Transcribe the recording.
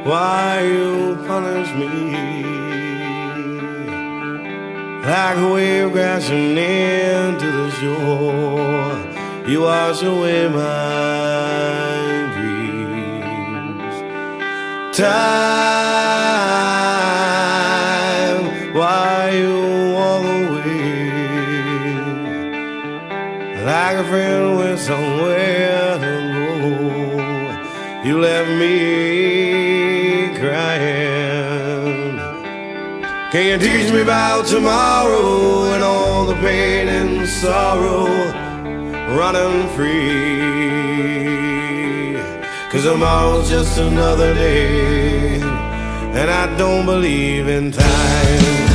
why you punish me like a wave crashing into the shore. You wash away my dreams. Time, why you walk away like a friend with somewhere to go. You left me crying. Can you teach me about tomorrow and all the pain and sorrow running free? 'Cause tomorrow's just another day, and I don't believe in time.